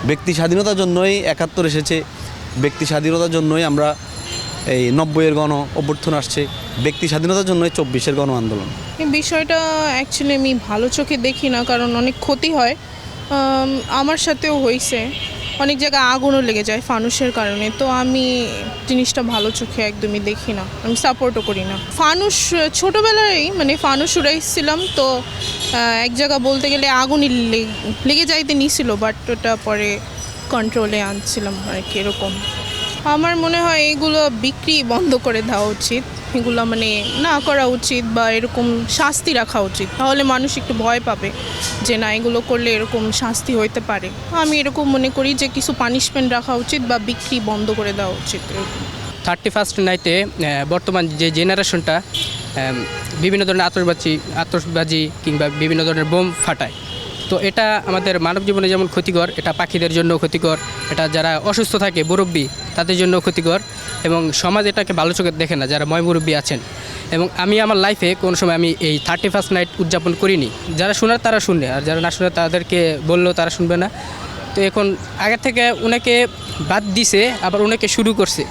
ব্যক্তি স্বাধীনতার জন্যই ৭১ এসেছে, ব্যক্তি স্বাধীনতার জন্যই আমরা এই ৯০-এর গণ অভ্যুত্থান আসছে, ব্যক্তি স্বাধীনতার জন্যই ২৪-এর গণ আন্দোলন। এই বিষয়টা অ্যাকচুয়ালি আমি ভালো চোখে দেখি না, কারণ অনেক ক্ষতি হয়। আমার সাথেও হয়েছে, অনেক জায়গায় আগুনও লেগে যায় ফানুসের কারণে। তো আমি জিনিসটা ভালো চোখে একদমই দেখি না, আমি সাপোর্টও করি না। ফানুস ছোটোবেলায় মানে ফানুস উড়াইছিলাম, তো এক জায়গা বলতে গেলে আগুনই লেগে যাইতে নিয়েছিল, বাট ওটা পরে কন্ট্রোলে আনছিলাম আর কি, এরকম। আমার মনে হয় এগুলো বিক্রি বন্ধ করে দেওয়া উচিত, এগুলো মানে না করা উচিত, বা এরকম শাস্তি রাখা উচিত, তাহলে মানুষ একটু ভয় পাবে যে না, এগুলো করলে এরকম শাস্তি হইতে পারে। আমি এরকম মনে করি যে কিছু পানিশমেন্ট রাখা উচিত বা বিক্রি বন্ধ করে দেওয়া উচিত এরকম। 31st নাইটে বর্তমান যে জেনারেশনটা বিভিন্ন ধরনের আতশবাজি কিংবা বিভিন্ন ধরনের বোম ফাটায়, তো এটা আমাদের মানব জীবনে যেমন ক্ষতিকর, এটা পাখিদের জন্য ক্ষতিকর, এটা যারা অসুস্থ থাকে মুরব্বী তাদের জন্য ক্ষতিকর, এবং সমাজ এটাকে ভালো চোখে দেখে না যারা মুরব্বী আছেন। এবং আমি আমার লাইফে কোনো সময় আমি এই 31st নাইট উদযাপন করিনি। যারা শোনার তারা শুনবে, আর যারা না শোনার তাদেরকে বললেও তারা শুনবে না। তো এখন আগের থেকে অনেকে বাদ দিছে, আবার অনেকে শুরু করছে।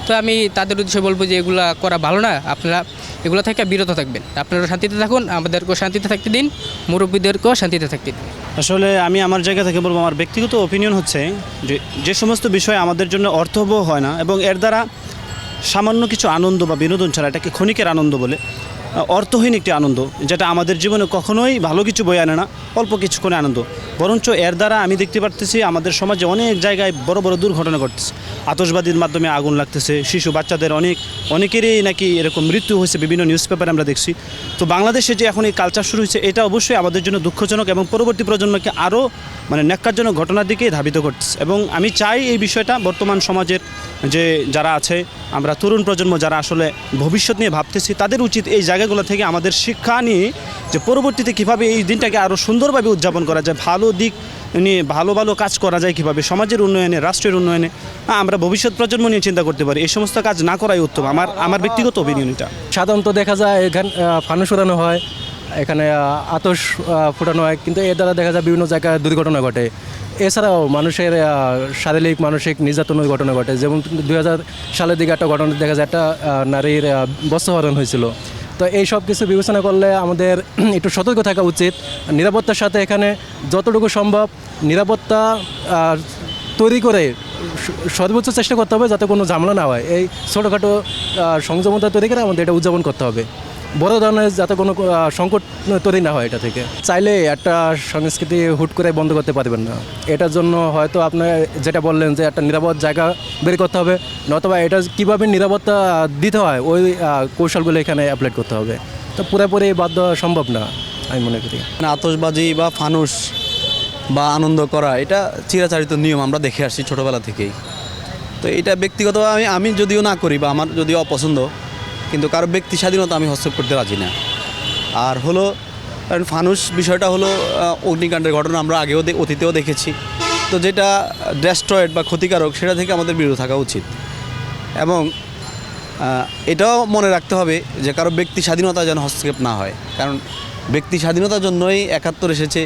তো আমি তাদের উদ্দেশ্যে বলবো যে এগুলো করা ভালো না, আপনারা এগুলো থেকে বিরত থাকবেন। আপনারা শান্তিতে থাকুন, আমাদেরকেও শান্তিতে থাকতে দিন, মুরব্বীদেরকেও শান্তিতে থাকতে দিন। আসলে আমি আমার জায়গা থেকে বলবো, আমার ব্যক্তিগত ওপিনিয়ন হচ্ছে যে সমস্ত বিষয় আমাদের জন্য অর্থবহ হয় না এবং এর দ্বারা সামান্য কিছু আনন্দ বা বিনোদন ছাড়া, এটাকে ক্ষণিকের আনন্দ বলে, অর্থহীন একটি আনন্দ, যেটা আমাদের জীবনে কখনোই ভালো কিছু বয়ে আনে না, অল্প কিছুক্ষণে আনন্দ। বরঞ্চ এর দ্বারা আমি দেখতে পারতেছি আমাদের সমাজে অনেক জায়গায় বড় বড় দুর্ঘটনা ঘটতেছে, আতশবাদীর মাধ্যমে আগুন লাগতেছে, শিশু বাচ্চাদের অনেকেরই নাকি এরকম মৃত্যু হয়েছে, বিভিন্ন নিউজ পেপারে আমরা দেখছি। তো বাংলাদেশে যে এখন এই কালচার শুরু হয়েছে, এটা অবশ্যই আমাদের জন্য দুঃখজনক এবং পরবর্তী প্রজন্মকে আরও ন্যাক্কারজনক ঘটনার দিকেই ধাবিত করতেছে। এবং আমি চাই এই বিষয়টা বর্তমান সমাজের যে যারা আছে, আমরা তরুণ প্রজন্ম যারা আসলে ভবিষ্যৎ নিয়ে ভাবতেছি, তাদের উচিত এই জায়গাগুলো থেকে আমাদের শিক্ষা নিয়ে যে পরবর্তীতে কীভাবে এই দিনটাকে আরও সুন্দরভাবে উদযাপন করা যায়, ভালো দিক নিয়ে ভালো ভালো কাজ করা যায়, কীভাবে সমাজের উন্নয়নে, রাষ্ট্রের উন্নয়নে আমরা ভবিষ্যৎ প্রজন্ম নিয়ে চিন্তা করতে পারি। এই সমস্ত কাজ না করাই উত্তম, আমার ব্যক্তিগত অভিনিয়ন এটা। সাধারণত দেখা যায় এখানে ফানুস উড়ানো হয়, এখানে আতশ ফুটানো হয়, কিন্তু এর দ্বারা দেখা যায় বিভিন্ন জায়গায় দুর্ঘটনা ঘটে। এছাড়াও মানুষের শারীরিক মানসিক নির্যাতনের ঘটনা ঘটে। যেমন 2000 সালের দিকে একটা ঘটনা দেখা যায়, একটা নারীর বস্ত্রহরণ হয়েছিল। তো এই সব কিছু বিবেচনা করলে আমাদের একটু সতর্ক থাকা উচিত। নিরাপত্তার সাথে এখানে যতটুকু সম্ভব নিরাপত্তা তৈরি করে সর্বোচ্চ চেষ্টা করতে হবে, যাতে কোনো ঝামেলা না হয়। এই ছোটোখাটো সংযমতা তৈরি করে আমাদের এটা উদযাপন করতে হবে, বড় ধরনের যাতে কোনো সংকট তৈরি না হয় এটা থেকে। চাইলে একটা সংস্কৃতি হুট করে বন্ধ করতে পারবেন না। এটার জন্য হয়তো আপনার যেটা বললেন যে একটা নিরাপদ জায়গা বের করতে হবে, নতুবা এটা কীভাবে নিরাপত্তা দিতে হয় ওই কৌশলগুলো এখানে অ্যাপ্লাই করতে হবে। তো পুরোপুরি বাদ দেওয়া সম্ভব না আমি মনে করি। আতশবাজি বা ফানুস বা আনন্দ করা এটা চিরাচরিত নিয়ম, আমরা দেখে আসছি ছোটোবেলা থেকেই। তো এটা ব্যক্তিগতভাবে আমি যদিও না করি বা আমার যদিও অপছন্দ, কিন্তু কারো ব্যক্তি স্বাধীনতা আমি হস্তক্ষেপ করতে রাজি না। আর হলো কারণ ফানুস বিষয়টা হলো অগ্নিকাণ্ডের ঘটনা আমরা আগেও অতীতেও দেখেছি। তো যেটা ডেস্ট্রয়েড বা ক্ষতিকারক, সেটা থেকে আমাদের বিরত থাকা উচিত। এবং এটাও মনে রাখতে হবে যে কারো ব্যক্তি স্বাধীনতা যেন হস্তক্ষেপ না হয়, কারণ ব্যক্তি স্বাধীনতার জন্যই ৭১ এসেছে,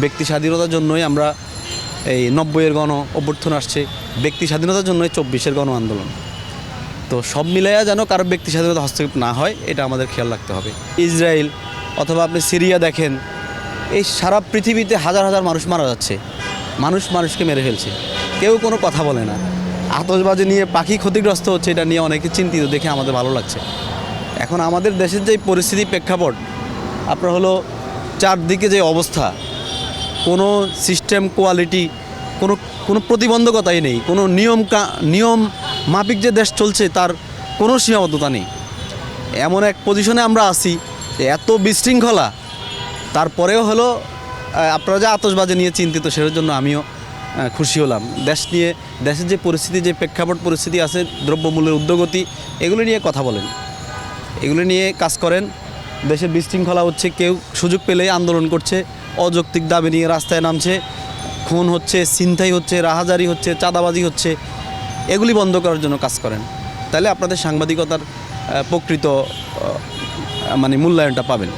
ব্যক্তি স্বাধীনতার জন্যই আমরা এই ৯০-এর গণ অভ্যুত্থান আসছে, ব্যক্তি স্বাধীনতার জন্যই ২৪-এর গণ আন্দোলন। তো সব মিলাইয়া যেন কারো ব্যক্তি স্বাধীনতা হস্তক্ষেপ না হয়, এটা আমাদের খেয়াল রাখতে হবে। ইসরায়েল অথবা আপনি সিরিয়া দেখেন, এই সারা পৃথিবীতে হাজার হাজার মানুষ মারা যাচ্ছে, মানুষকে মেরে ফেলছে, কেউ কোনো কথা বলে না। আতশবাজি নিয়ে পাখি ক্ষতিগ্রস্ত হচ্ছে, এটা নিয়ে অনেকে চিন্তিত, দেখে আমাদের ভালো লাগছে। এখন আমাদের দেশের যে পরিস্থিতি, প্রেক্ষাপট আপনার হলো চারদিকে যে অবস্থা, কোনো সিস্টেম কোয়ালিটি, কোনো প্রতিবন্ধকতাই নেই, কোনো নিয়ম মাফিক যে দেশ চলছে তার কোনো সীমাবদ্ধতা নেই। এমন এক পজিশনে আমরা আছি, এত বিশৃঙ্খলা, তারপরেও হলো আপনারা যে আতশবাজি নিয়ে চিন্তিত, সেটার জন্য আমিও খুশি হলাম। দেশের যে পরিস্থিতি, যে প্রেক্ষাপট পরিস্থিতি আছে, দ্রব্যমূল্যের ঊর্ধ্বগতি, এগুলো নিয়ে কথা বলেন, এগুলো নিয়ে কাজ করেন। দেশে বিশৃঙ্খলা হচ্ছে, কেউ সুযোগ পেলেই আন্দোলন করছে, অযৌক্তিক দাবি নিয়ে রাস্তায় নামছে, খুন হচ্ছে, ছিনতাই হচ্ছে, রাহাজারি হচ্ছে, চাঁদাবাজি হচ্ছে, এগুলি বন্ধ করার জন্য কাজ করেন। তাহলে আপনাদের সাংবাদিকতার প্রকৃত মূল্যায়নটা পাবেন।